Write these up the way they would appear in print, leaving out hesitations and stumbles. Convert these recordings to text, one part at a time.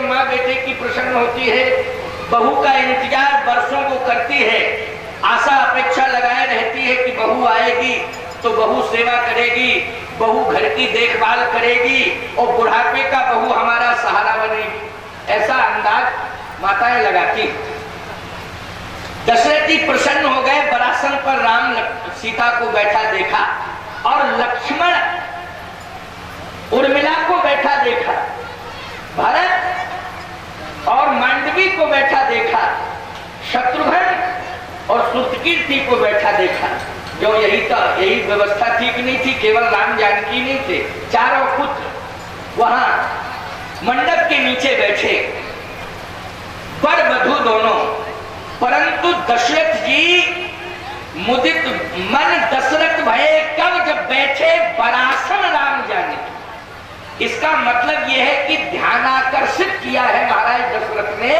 माँ बेटे की प्रसन्न होती है, बहू का इंतजार वर्षों को करती है, आशा अपेक्षा लगाए रहती है कि बहू आएगी तो बहू सेवा करेगी, बहू घर की देखभाल करेगी और बुढ़ापे का बहू हमारा सहारा बनेगी। ऐसा अंदाज माताएं लगाती। दशरथ जी प्रसन्न हो गए, बरासन पर राम सीता को बैठा देखा और लक्ष्मण उर्मिला को बैठा देखा, भरत और मांडवी को बैठा देखा, शत्रुघ्न और सुतकीर्ति को बैठा देखा। जो यही व्यवस्था ठीक नहीं थी, केवल राम जानकी नहीं थे, चारों पुत्र वहां मंडप के नीचे बैठे, वर वधू दोनों। परंतु दशरथ जी मुदित मन दशरथ भये कब जब बैठे बरासन राम जाने। इसका मतलब यह है कि ध्यान आकर्षित किया है महाराज दशरथ ने,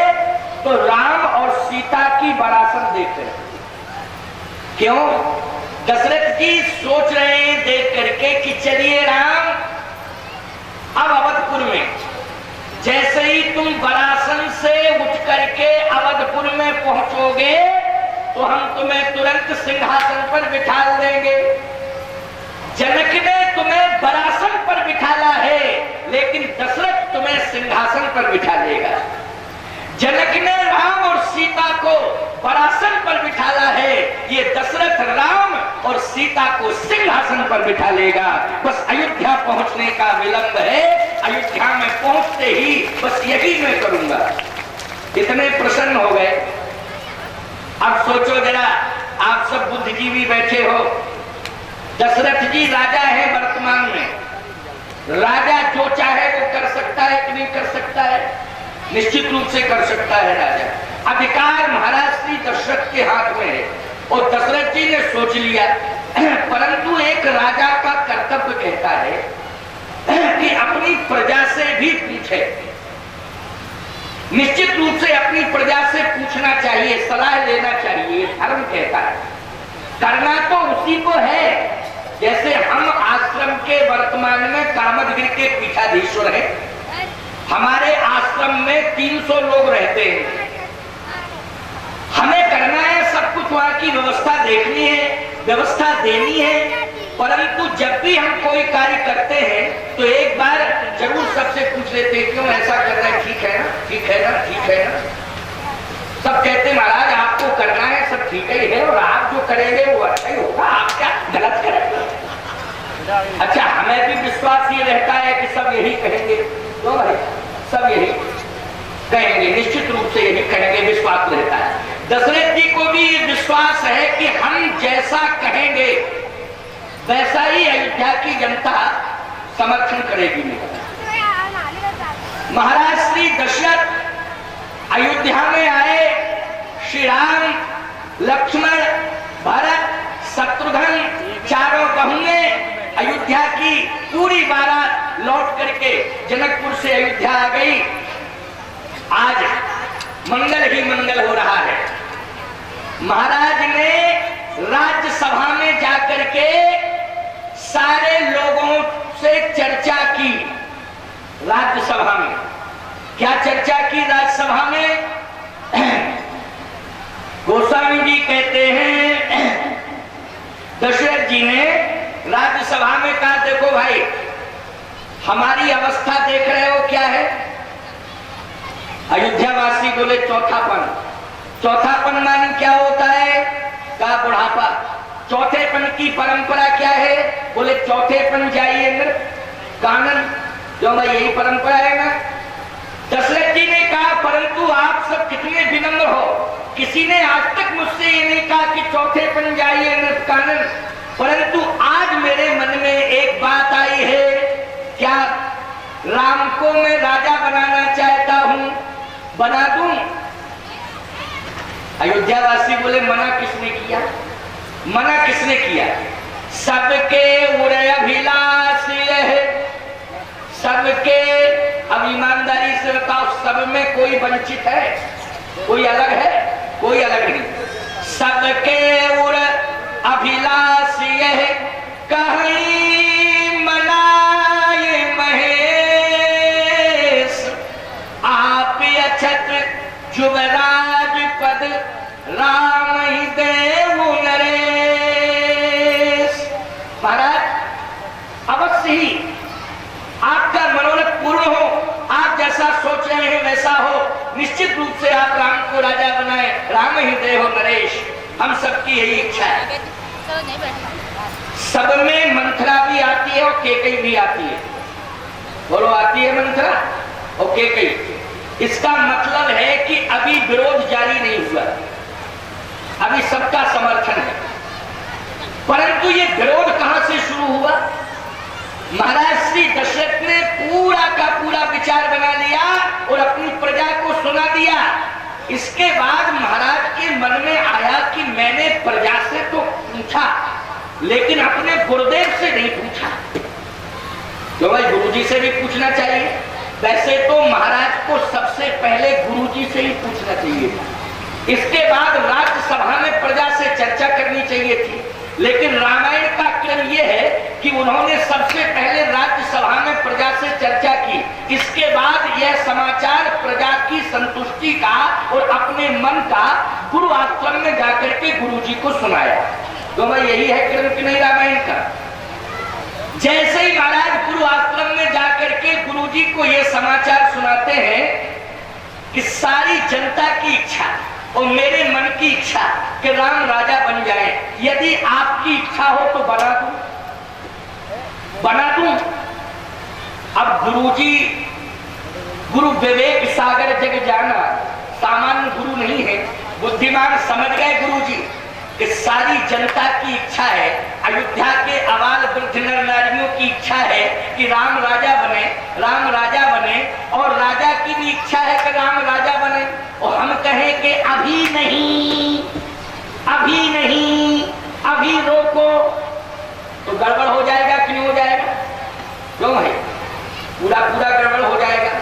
तो राम और सीता की बरासन देख रहे। क्यों? दशरथ जी सोच रहे हैं देख करके कि चलिए राम, अब अवधपुर में जैसे ही तुम बरासन से उठ करके अवधपुर में पहुंचोगे तो हम तुम्हें तुरंत सिंहासन पर बिठा देंगे। जनक ने तुम्हें बरासन पर बिठाला है, लेकिन दशरथ तुम्हें सिंहासन पर बिठा देगा। जनक ने राम और सीता को बरासन पर बिठाला है, ये दशरथ राम और सीता को सिंहासन पर बिठा लेगा। बस अयोध्या पहुंचने का विलंब है, अयोध्या में पहुंचते ही बस यही मैं करूंगा। इतने प्रसन्न हो गए। अब सोचो जरा, आप सब बुद्धिजीवी बैठे हो, दशरथ जी राजा है वर्तमान में। राजा जो चाहे वो कर सकता है कि नहीं कर सकता है? निश्चित रूप से कर सकता है राजा। अधिकार महाराज श्री दशरथ के हाथ में है और दशरथ जी ने सोच लिया। परंतु एक राजा का कर्तव्य कहता है कि अपनी प्रजा से भी पूछे। निश्चित रूप से अपनी प्रजा से पूछना चाहिए, सलाह लेना चाहिए, धर्म कहता है। करना तो उसी को है। जैसे हम आश्रम के वर्तमान में कामदगिरि के पीठाधीश्वर हैं, हमारे आश्रम में 300 लोग रहते हैं। हमें करना है सब कुछ, वहां की व्यवस्था देखनी है, व्यवस्था देनी है। परंतु जब भी हम कोई कार्य करते हैं तो एक बार जरूर सबसे पूछ लेते हैं, क्यों ऐसा कर रहे हैं? ठीक है ना, ठीक है ना, ठीक है ना। सब कहते महाराज आपको करना है, सब ठीक ही है और आप जो करेंगे वो अच्छा ही होगा, आप क्या गलत करेंगे। अच्छा, हमें भी विश्वास ये रहता है कि सब यही कहेंगे, तो भाई सब यही कहेंगे, निश्चित रूप से यही कहेंगे, विश्वास रहता है। दशरथ जी को भी ये विश्वास है कि हम जैसा कहेंगे वैसा ही अयोध्या की जनता समर्थन करेगी। महाराज श्री दशरथ अयोध्या में आए। श्री राम, लक्ष्मण, भरत, शत्रुघ्न चारों बहुएं अयोध्या की पूरी बारात लौट करके जनकपुर से अयोध्या आ गई। आज मंगल ही मंगल हो रहा है। महाराज ने राज्यसभा में जाकर के सारे लोगों से चर्चा की। राज्यसभा में क्या चर्चा की? राज्यसभा में गोस्वामी जी कहते हैं दशरथ जी ने राज्यसभा में कहा, देखो भाई हमारी अवस्था देख रहे हो क्या है? अयोध्यावासी बोले चौथापन। चौथापन मानी क्या होता है? कहा बुढ़ापा। चौथेपन की परंपरा क्या है? बोले चौथेपन जाइए नृ कानन। जो भाई यही परंपरा है ना। दशरथ जी ने कहा, परंतु आप सब कितने विनम्र हो, किसी ने आज तक मुझसे ये नहीं कहा कि चौथेपन जाइए नृ कानन। परंतु आज मेरे मन में एक बात आई है, क्या राम को मैं राजा बनाना चाहता हूं, बना दूं? अयोध्यावासी बोले मना किसने किया? मना किसने किया? सबके उड़य अभिलाष है, सबके। अब ईमानदारी से बताओ, सब में कोई वंचित है? कोई अलग है? कोई अलग नहीं। सबके उड़ अभिलाष यह कहीं मनाए महेश, आप अक्षत युवराज पद राम ही देव नरेश। महाराज अवश्य ही आपका मनोरथ पूर्ण हो, आप जैसा सोच रहे हैं वैसा हो, निश्चित रूप से आप राम को राजा बनाए, राम ही देव नरेश, हम सबकी यही इच्छा है। सब में मंथरा भी आती है और केकई भी आती है, बोलो आती है मंथरा और केकई। इसका मतलब है कि अभी विरोध जारी नहीं हुआ, अभी सबका समर्थन है, परंतु ये विरोध कहां से शुरू हुआ? महाराज श्री दशरथ ने पूरा का पूरा विचार बना लिया और अपनी प्रजा को सुना दिया। इसके बाद महाराज के मन में आया कि मैंने प्रजा से तो पूछा लेकिन अपने गुरुदेव से नहीं पूछा, तो भाई गुरुजी से भी पूछना चाहिए। वैसे तो महाराज को सबसे पहले गुरुजी से ही पूछना चाहिए, इसके बाद राज्यसभा में प्रजा से चर्चा करनी चाहिए थी, लेकिन रामायण का क्रम यह है कि उन्होंने सबसे पहले राज्यसभा में प्रजा से चर्चा की, इसके बाद यह समाचार प्रजा की संतुष्टि का और अपने मन का गुरु आश्रम में जाकर के गुरुजी को सुनाया। तो भाई यही है क्रम कि नहीं रामायण का? जैसे ही महाराज गुरु आश्रम में जाकर के गुरुजी को यह समाचार सुनाते हैं कि सारी जनता की इच्छा और मेरे मन की इच्छा कि राम राजा बन जाए, यदि आपकी इच्छा हो तो बना दूं। अब गुरुजी गुरु विवेक सागर जग जाना, सामान्य गुरु नहीं है, बुद्धिमान समझ गए गुरुजी कि सारी जनता की इच्छा है, अयोध्या के अबाल वृद्ध नर नारियों की इच्छा है कि राम राजा बने, और राजा की भी इच्छा है कि राम राजा बने, और हम कहें कि अभी नहीं, अभी रोको, तो गड़बड़ हो जाएगा कि नहीं हो जाएगा? क्यों है? पूरा गड़बड़ हो जाएगा।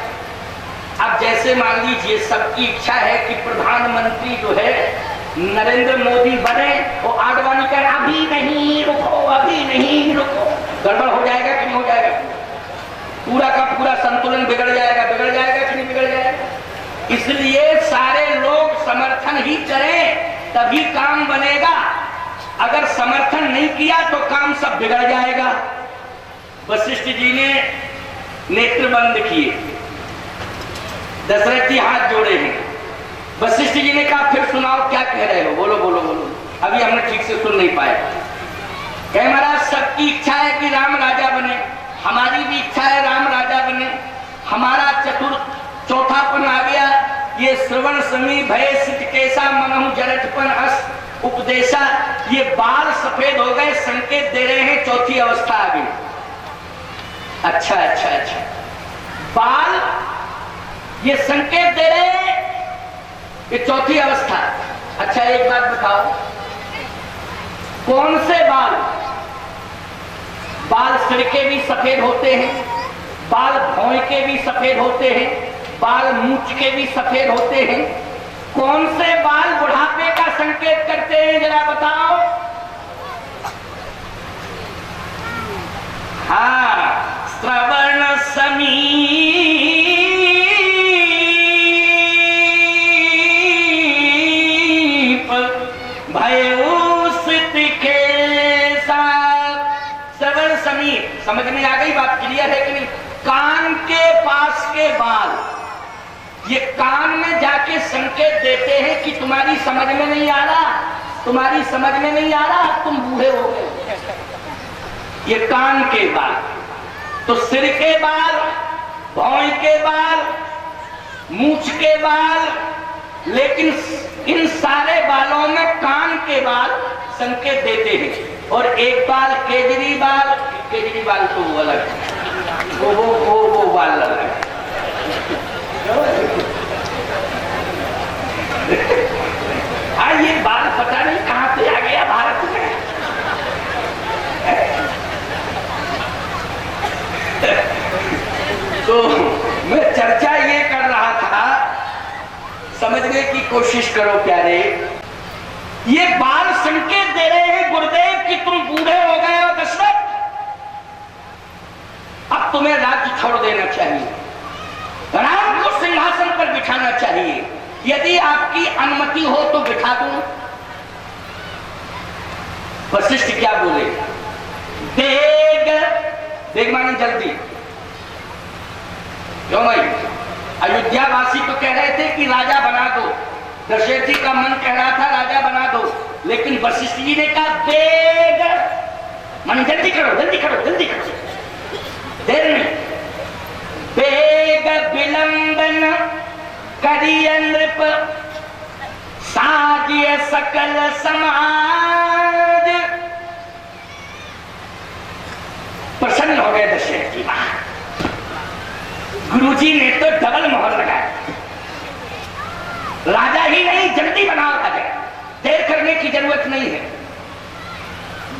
अब जैसे मान लीजिए सबकी इच्छा है कि प्रधानमंत्री जो है नरेंद्र मोदी बने और आडवाणी कहे अभी नहीं रुको, गड़बड़ हो जाएगा कि नहीं हो जाएगा? पूरा का पूरा संतुलन बिगड़ जाएगा कि नहीं बिगड़ जाएगा? इसलिए सारे लोग समर्थन ही करें तभी काम बनेगा, अगर समर्थन नहीं किया तो काम सब बिगड़ जाएगा। वशिष्ठ जी ने नेत्र बंद किए, दशरथ जी हाथ जोड़े हैं। वशिष्ठ जी ने कहा फिर सुनाओ क्या कह रहे हो, बोलो। अभी हमने ठीक से सुन नहीं पाए। कहे महाराज सबकी इच्छा है कि राम राजा बने, हमारी भी इच्छा है राम राजा बने, हमारा चौथापन आ गया, ये श्रवण समी भय सिद्ध कैसा मनहु जरठपन अस उपदेशा, ये बाल सफेद हो गए, संकेत दे रहे हैं चौथी अवस्था आ गई। अच्छा, बाल ये संकेत दे रहे हैं कि चौथी अवस्था। अच्छा एक बात बताओ, कौन से बाल सिर के भी सफेद होते हैं, बाल भौं के भी सफेद होते हैं, बाल मूंछ के भी सफेद होते हैं, कौन से बाल बुढ़ापे का संकेत करते हैं जरा बताओ? हाँ, श्रवण समीप भयोसित केसा। श्रवण समीप, समझ में आ गई बात? क्लियर है कि नहीं? कान के पास के बाल ये कान में जाके संकेत देते हैं कि तुम्हारी समझ में नहीं आ रहा, तुम बूढ़े हो गए। ये कान के बाल, तो सिर के बाल, भौं के बाल, मूंछ के बाल, लेकिन इन सारे बालों में कान के बाल संकेत देते हैं। और एक बाल केजरीवाल तो वो अलग है, वो बाल अलग है। ये बाल पता नहीं कहां से आ गया भारत में। तो मैं चर्चा ये कर रहा था, समझने की कोशिश करो प्यारे। ये बाल संकेत दे रहे हैं गुरुदेव कि तुम बूढ़े हो गए हो दशरथ, अब तुम्हें राज्य छोड़ देना चाहिए, राम को सिंहासन पर बिठाना चाहिए। यदि आपकी अनुमति हो तो बिठा दूं। वशिष्ठ क्या बोले? देग, देग माने जल्दी। क्यों भाई? अयोध्या वासी तो कह रहे थे कि राजा बना दो, दशरथ जी का मन कह रहा था राजा बना दो, लेकिन वशिष्ठ जी ने कहा देग माने जल्दी करो, जल्दी करो, जल्दी करो, देर नहीं। बेग विलंबन करिय नृप साजिय सकल समाज। प्रसन्न हो गए दशरथ जी। गुरुजी ने तो डबल मोहर लगाया, राजा ही नहीं जल्दी बनाओ राजा, देर करने की जरूरत नहीं है।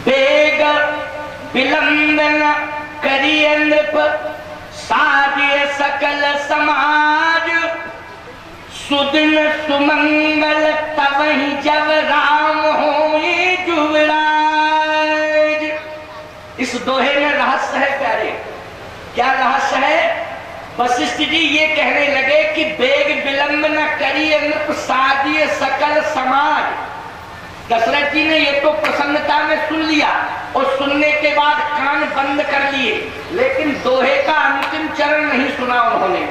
बेग विलंबन करिय नृप साजिय सकल समाज। सुदिन सुमंगल तवहि जब राम होई जुवराज। इस दोहे में रहस्य है प्यारे। क्या रहस्य है? वशिष्ठ जी ये कहने लगे कि बेग विलंब न करिए नृप साजिए सकल समाज। दशरथ जी ने ये तो प्रसन्नता में सुन लिया और सुनने के बाद कान बंद कर लिए, लेकिन दोहे का अंतिम चरण नहीं सुना उन्होंने।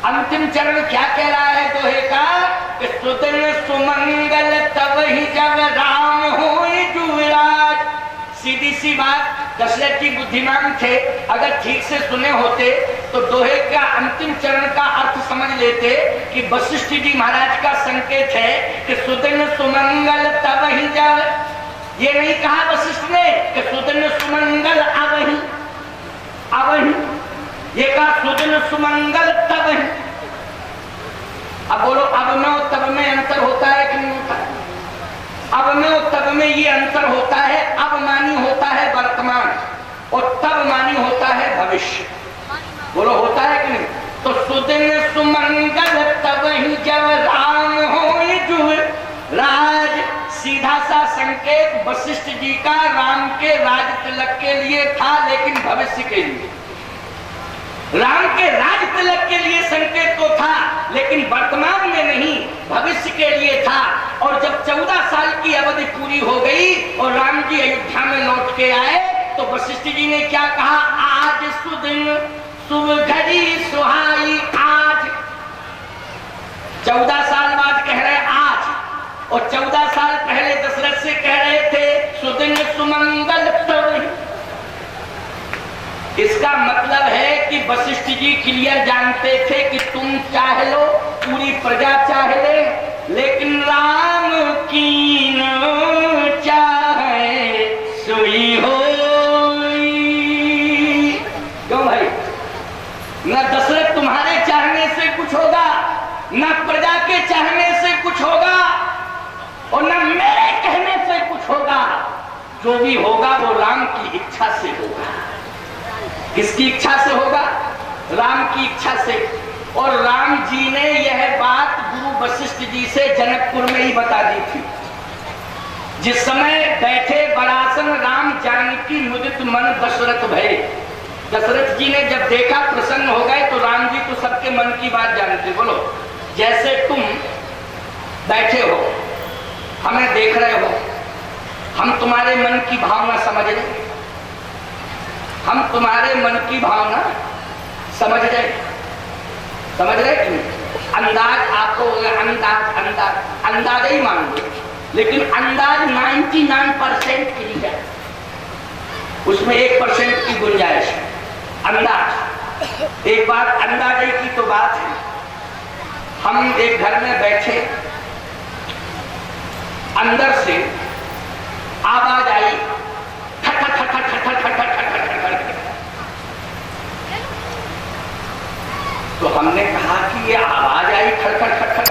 अंतिम चरण क्या कह रहा है दोहे का? कि सुदिन सुमंगल तवहि जब राम होई जुवराज। सीधी सी बात, दशरथ जी बुद्धिमान थे, अगर ठीक से सुने होते तो दोहे का अंतिम चरण का अर्थ समझ लेते कि वशिष्ठ जी महाराज का संकेत है कि सुदिन सुमंगल तवहि जब। ये नहीं कहा वशिष्ठ ने कि सुदिन सुमंगल अवहि, अवहि, ये कहा सुदिन सुमंगल तवहि। अब बोलो, अब में और तब में अंतर होता है कि नहीं होता? अब में और तब में ये अंतर होता है। अब मानी होता है वर्तमान और तब मानी होता है भविष्य। बोलो होता है कि नहीं? तो सुदिन सुमंगल तवहि जब राम होई जुवराज। सीधा सा संकेत वशिष्ठ जी का राम के राज तिलक के लिए था, लेकिन भविष्य के लिए। राम के राज तिलक के लिए संकेत तो था, लेकिन वर्तमान में नहीं, भविष्य के लिए था। और जब 14 साल की अवधि पूरी हो गई और राम जी अयोध्या में लौट के आए तो वशिष्ठ जी ने क्या कहा? आज सुदिन शुभ घड़ी सुहाई आज। 14 साल बाद कह रहे आज, और 14 साल पहले दशरथ से कह रहे थे सुदिन सुमंगल तवहि। इसका मतलब है कि वशिष्ठ जी क्लियर जानते थे कि तुम चाह लो, पूरी प्रजा चाह ले, लेकिन राम की न चाहे सोई होई। क्यों भाई? न दशरथ तुम्हारे चाहने से कुछ होगा, न प्रजा के चाहने से कुछ होगा, और न मेरे कहने से कुछ होगा। जो भी होगा वो राम की इच्छा से होगा। किसकी इच्छा से होगा? राम की इच्छा से। और राम जी ने यह बात गुरु वशिष्ठ जी से जनकपुर में ही बता दी थी। जिस समय बैठे बड़ासन राम जानकी मुदित मन दशरथ भये। दशरथ जी ने जब देखा प्रसन्न हो गए, तो राम जी तो सबके मन की बात जानते। बोलो, जैसे तुम बैठे हो, हमें देख रहे हो, हम तुम्हारे मन की भावना समझ रहे, हम तुम्हारे मन की भावना समझ रहे, समझ रहे कि नहीं? अंदाज आपको अंदाज अंदाज अंदाज ही मान लो, लेकिन अंदाज 99% क्लियर, उसमें 1% की गुंजाइश है। अंदाज, एक बात अंदाजे की तो बात है। हम एक घर में बैठे, अंदर से आवाज आई, खट खट खट खट खट खट खट खट खट। तो हमने कहा कि ये आवाज आई खट खट खट खट,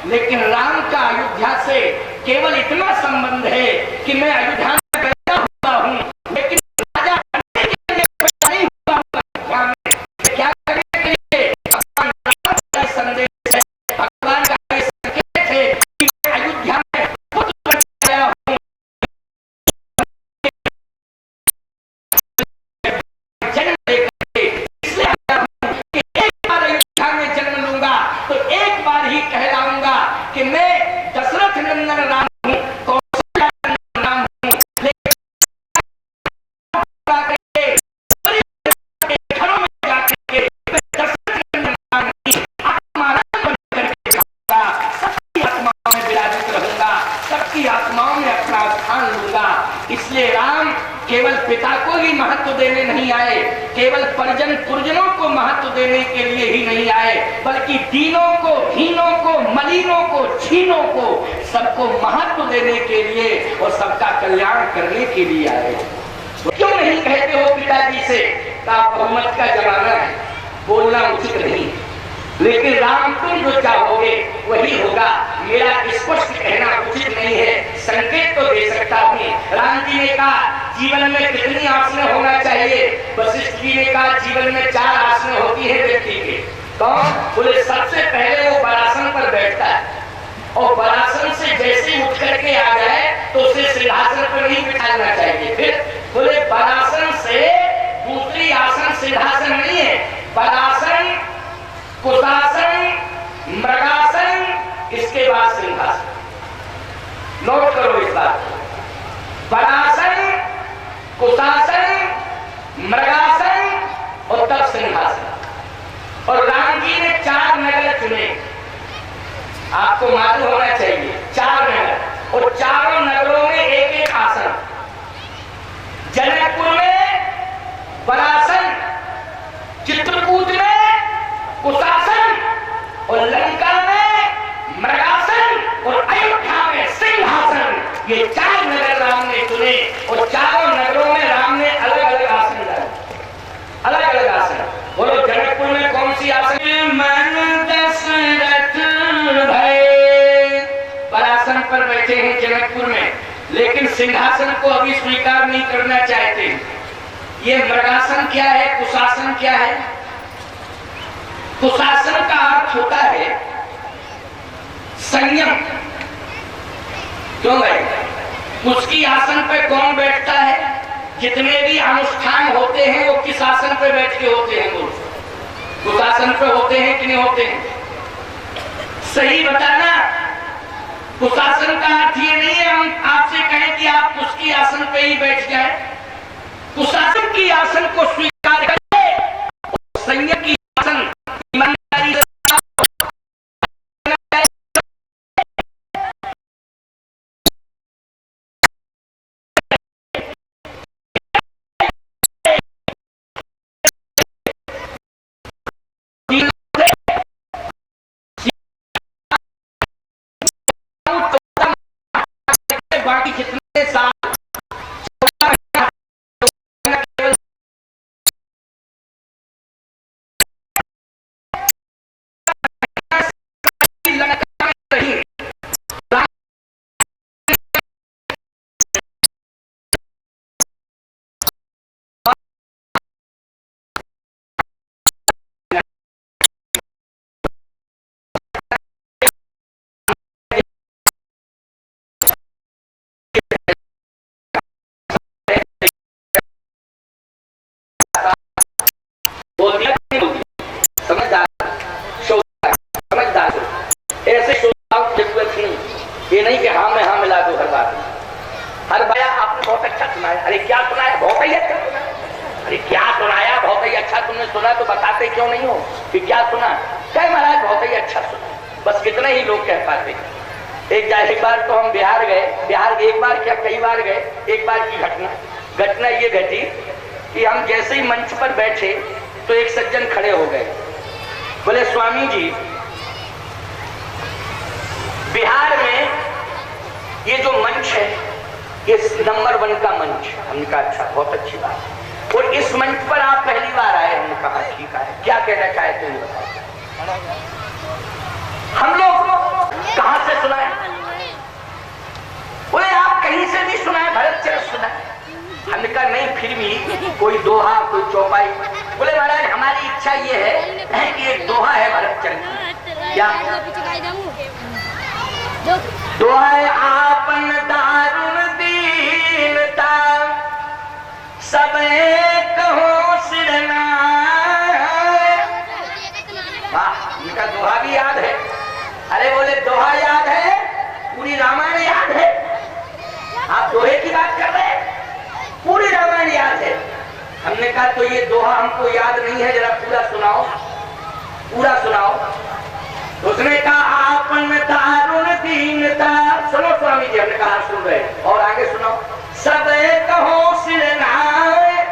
लेकिन राम का अयोध्या से केवल इतना संबंध है कि मैं अयोध्या में पैदा हुआ हूं, लेकिन राजा बनने के लिए पैदा नहीं हुआ हूं अयोध्या में। क्या करने के लिए? भगवान राम का संदेश है, भगवान का संकेत है कि मैं अयोध्या में पुत्र बन गया हूं, जन्म लेकर, इसलिए आया हूं कि एक बार अयोध्या में जन्म लूंगा ही महत्व देने नहीं आए, केवल परिजन पुरजनों को महत्व देने के लिए ही नहीं आए, बल्कि दीनों को, हीनों को, मलिनों को, छीनों को, सबको महत्व देने के लिए और सबका कल्याण करने के लिए आए। क्यों नहीं कहते हो पिताजी से का बहुमत का जमाना है, बोलना उचित नहीं, लेकिन राम तुम जो चाहोगे वही होगा, मेरा स्पष्ट कहना उचित नहीं है, संकेत तो दे सकता हूँ। राम जी ने कहा जीवन में कितनी आसनें होना चाहिए, वशिष्ठ जी ने कहा जीवन में 4 आसनें होती है व्यक्ति के। कौन? बोले सबसे पहले वो बरासन पर बैठता है और बरासन से जैसे उठ करके आ जाए तो उसे सिंहासन पर नहीं बिठाना चाहिए। फिर बोले बरासन से दूसरी आसन सिंहासन नहीं है, बरासन, कुशासन, मृगासन, इसके बाद सिंहासन। नोट करो इस बात को, बरासन, कुशासन, मृगासन और तब सिंहासन। और राम जी ने 4 नगर चुने, आपको मालूम होना चाहिए 4 नगर, और चारों नगरों में एक आसन। जनकपुर में बरासन, चित्रकूट में कुशासन और लंका में मृगासन और अयोध्या में सिंहासन। ये 4 नगर राम ने चुने और चारों नगरों में राम ने अलग अलग आसन डाले, अलग अलग आसन। बोलो जनकपुर में कौन सी आसन? मन दशरथ भय, बरासन पर बैठे हैं जनकपुर में, लेकिन सिंहासन को अभी स्वीकार नहीं करना चाहते। ये मृगासन क्या है, कुशासन क्या है? कुशासन का अर्थ होता है संयम। क्यों भाई? उसकी आसन पे कौन बैठता है? जितने भी अनुष्ठान होते हैं वो किस आसन पे बैठ के होते हैं? बोल, कुशासन पे होते हैं कि नहीं होते हैं? सही बताना। कुशासन का अर्थ ये नहीं है हम आपसे कहें कि आप उसकी आसन पे ही बैठ जाए। कुशासन की आसन को स्वीकार करें, संयम की आसन ईमानदारी से बाकी कितने साल ये नहीं कि हाँ में हाँ मिला दो हर बात। हर बाया आपने बहुत अच्छा सुनाया। अरे क्या सुनाया? बहुत ही अच्छा सुनाया। अरे क्या सुनाया? बहुत ही अच्छा तुमने सुना तो बताते क्यों नहीं हो कि क्या सुना? क्या महाराज बहुत ही अच्छा सुना, बस कितने ही लोग कह पाते। एक बार तो हम बिहार गए, बिहार एक बार क्या कई बार गए। एक बार की घटना ये घटी कि हम जैसे ही मंच पर बैठे तो एक सज्जन खड़े हो गए, बोले स्वामी जी बिहार में ये जो मंच है ये नंबर 1 का मंच। हमने कहा अच्छा, बहुत अच्छी बात। और इस मंच पर आप पहली बार आए। हमने कहा ठीक है, क्या कहना चाहते हैं बताइए। हम लोग कहां से सुना है? बोले आप कहीं से भी सुना है, भरत चरित सुना है। हमने कहा नहीं, फिर भी कोई दोहा, कोई चौपाई। बोले महाराज हमारी इच्छा ये है कि एक दोहा है भरत चरित। क्या दोहा है? आपन दारुण दीनता सब कहो सिरना। वाह, इनका दोहा भी याद है। अरे बोले दोहा याद है, पूरी रामायण याद है? आप दोहे की बात कर रहे हैं? पूरी रामायण याद है। हमने कहा तो ये दोहा हमको याद नहीं है, जरा पूरा सुनाओ, पूरा सुनाओ। उसने कहा आपन दारुण दीनता। सुनो स्वामी जी, हमने कहा सुन रहे, और आगे सुनाओ। सब कहो सिर नाय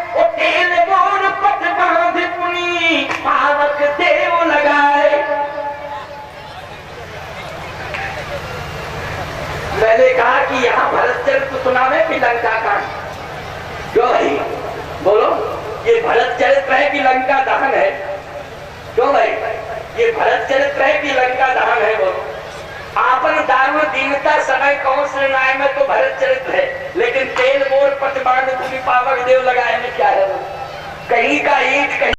निर्णय में तो भरत चरित्र है, लेकिन तेल मोर पटवान पावक देव लगाए में क्या है? कहीं का ईंट कहीं